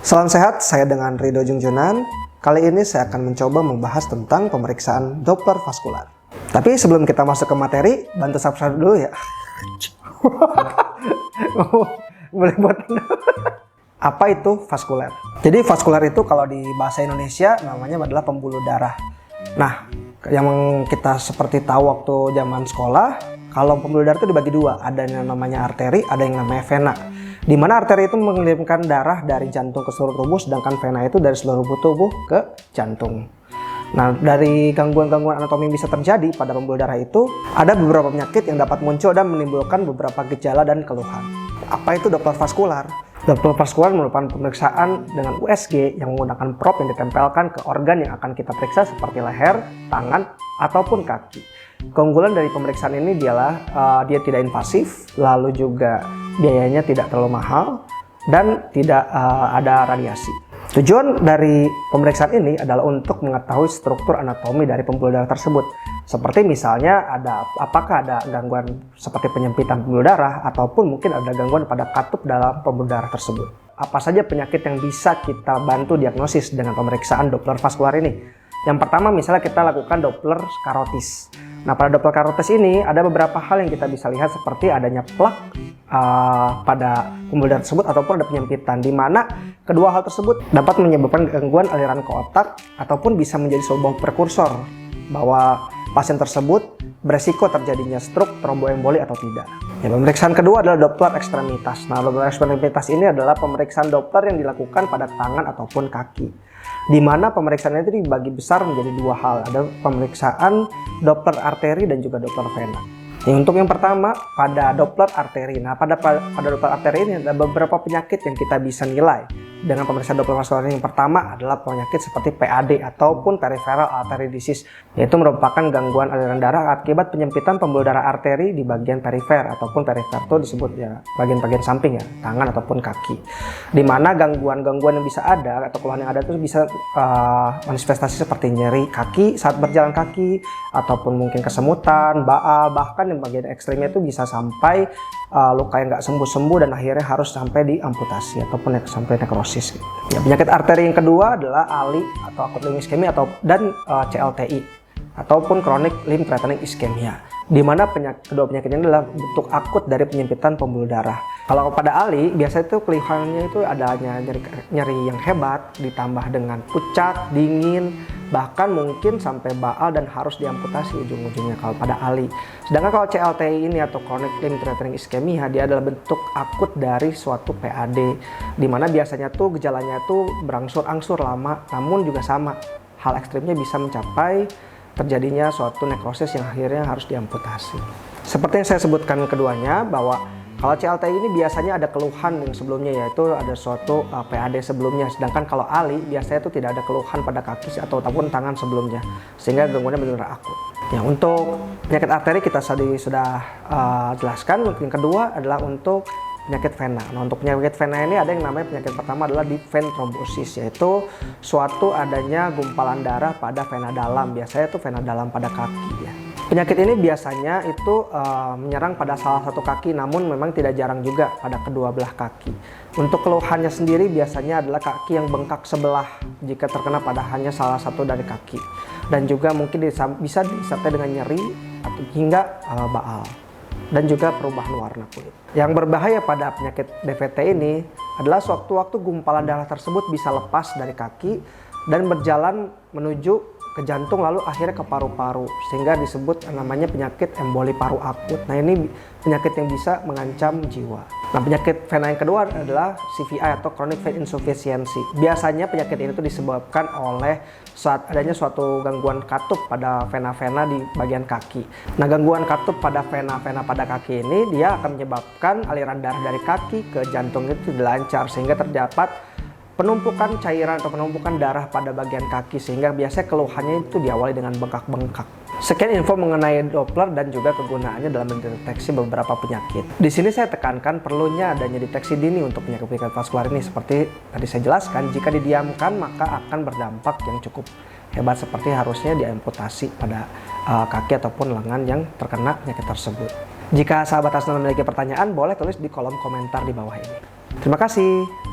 Salam sehat, saya dengan Ridho Jungjunan. Kali ini saya akan mencoba membahas tentang pemeriksaan Doppler vaskular. Tapi sebelum kita masuk ke materi, bantu subscribe dulu ya. Boleh buat apa itu vaskuler? Jadi vaskuler itu kalau di bahasa Indonesia namanya adalah pembuluh darah. Nah, yang kita seperti tahu waktu zaman sekolah, kalau pembuluh darah itu dibagi dua, ada yang namanya arteri, ada yang namanya vena. Di mana arteri itu mengirimkan darah dari jantung ke seluruh tubuh, sedangkan vena itu dari seluruh tubuh ke jantung. Nah, dari gangguan-gangguan anatomi yang bisa terjadi pada pembuluh darah itu, ada beberapa penyakit yang dapat muncul dan menimbulkan beberapa gejala dan keluhan. Apa itu Doppler vaskular? Doppler vaskular merupakan pemeriksaan dengan USG yang menggunakan probe yang ditempelkan ke organ yang akan kita periksa seperti leher, tangan, ataupun kaki. Keunggulan dari pemeriksaan ini dialah dia tidak invasif, lalu juga biayanya tidak terlalu mahal, dan tidak ada radiasi. Tujuan dari pemeriksaan ini adalah untuk mengetahui struktur anatomi dari pembuluh darah tersebut. Seperti misalnya apakah ada gangguan seperti penyempitan pembuluh darah, ataupun mungkin ada gangguan pada katup dalam pembuluh darah tersebut. Apa saja penyakit yang bisa kita bantu diagnosis dengan pemeriksaan Doppler vaskular ini? Yang pertama misalnya kita lakukan Doppler karotis. Nah, pada Doppler karotis ini ada beberapa hal yang kita bisa lihat seperti adanya plak pada pembuluh darah tersebut ataupun ada penyempitan, di mana kedua hal tersebut dapat menyebabkan gangguan aliran ke otak ataupun bisa menjadi sebuah prekursor bahwa pasien tersebut beresiko terjadinya stroke, tromboemboli atau tidak. Ya, pemeriksaan kedua adalah Doppler ekstremitas. Nah, Doppler ekstremitas ini adalah pemeriksaan Doppler yang dilakukan pada tangan ataupun kaki, di mana pemeriksaan itu dibagi besar menjadi dua hal. Ada pemeriksaan Doppler arteri dan juga Doppler vena. Untuk yang pertama pada Doppler arteri. Nah, pada Doppler arteri ini ada beberapa penyakit yang kita bisa nilai dengan pemeriksaan Doppler vaskular ini. Yang pertama adalah penyakit seperti PAD ataupun peripheral artery disease, yaitu merupakan gangguan aliran darah akibat penyempitan pembuluh darah arteri di bagian perifer, ataupun perifer itu disebut ya bagian-bagian samping ya, tangan ataupun kaki. Di mana gangguan-gangguan yang bisa ada atau keluhan yang ada itu bisa manifestasi seperti nyeri kaki saat berjalan kaki, ataupun mungkin kesemutan, baal, bahkan yang bagian ekstrimnya itu bisa sampai luka yang nggak sembuh-sembuh dan akhirnya harus sampai diamputasi ataupun sampai nekrosis. Ya, penyakit arteri yang kedua adalah ALI atau akut limb ischemia dan CLTI ataupun chronic limb threatening ischemia, di mana kedua penyakit ini adalah bentuk akut dari penyempitan pembuluh darah. Kalau pada ALI biasanya itu keluhannya itu adanya nyeri yang hebat ditambah dengan pucat, dingin, bahkan mungkin sampai baal dan harus diamputasi ujung-ujungnya kalau pada ALI. Sedangkan kalau CLTI ini atau chronic limb threatening ischemia, dia adalah bentuk akut dari suatu PAD, di mana biasanya tuh gejalanya tuh berangsur-angsur lama, namun juga sama hal ekstrimnya bisa mencapai terjadinya suatu nekrosis yang akhirnya harus diamputasi. Seperti yang saya sebutkan keduanya, bahwa kalau CLTI ini biasanya ada keluhan yang sebelumnya, yaitu ada suatu PAD sebelumnya. Sedangkan kalau ALI biasanya itu tidak ada keluhan pada kaki ataupun tangan sebelumnya, sehingga gangguannya benar-benar akut. Ya, untuk penyakit arteri kita sudah jelaskan. Yang kedua adalah untuk penyakit vena. Nah, untuk penyakit vena ini ada yang namanya penyakit pertama adalah deep vein thrombosis, yaitu suatu adanya gumpalan darah pada vena dalam. Biasanya itu vena dalam pada kaki ya. Penyakit ini biasanya itu menyerang pada salah satu kaki, namun memang tidak jarang juga pada kedua belah kaki. Untuk keluhannya sendiri biasanya adalah kaki yang bengkak sebelah jika terkena pada hanya salah satu dari kaki, dan juga mungkin bisa disertai dengan nyeri atau hingga baal, dan juga perubahan warna kulit. Yang berbahaya pada penyakit DVT ini adalah sewaktu-waktu gumpalan darah tersebut bisa lepas dari kaki dan berjalan menuju ke jantung, lalu akhirnya ke paru-paru, sehingga disebut namanya penyakit emboli paru akut. Nah, ini penyakit yang bisa mengancam jiwa. Nah, penyakit vena yang kedua adalah CVI atau chronic vein insufficiency. Biasanya penyakit ini tuh disebabkan oleh saat adanya suatu gangguan katup pada vena-vena di bagian kaki. Nah, gangguan katup pada vena-vena pada kaki ini dia akan menyebabkan aliran darah dari kaki ke jantung itu lancar, sehingga terdapat penumpukan cairan atau penumpukan darah pada bagian kaki, sehingga biasanya keluhannya itu diawali dengan bengkak-bengkak. Sekian info mengenai Doppler dan juga kegunaannya dalam mendeteksi beberapa penyakit. Di sini saya tekankan perlunya adanya deteksi dini untuk penyakit vaskular ini. Seperti tadi saya jelaskan, jika didiamkan maka akan berdampak yang cukup hebat, seperti harusnya diamputasi pada kaki ataupun lengan yang terkena penyakit tersebut. Jika sahabat Asnal memiliki pertanyaan, boleh tulis di kolom komentar di bawah ini. Terima kasih.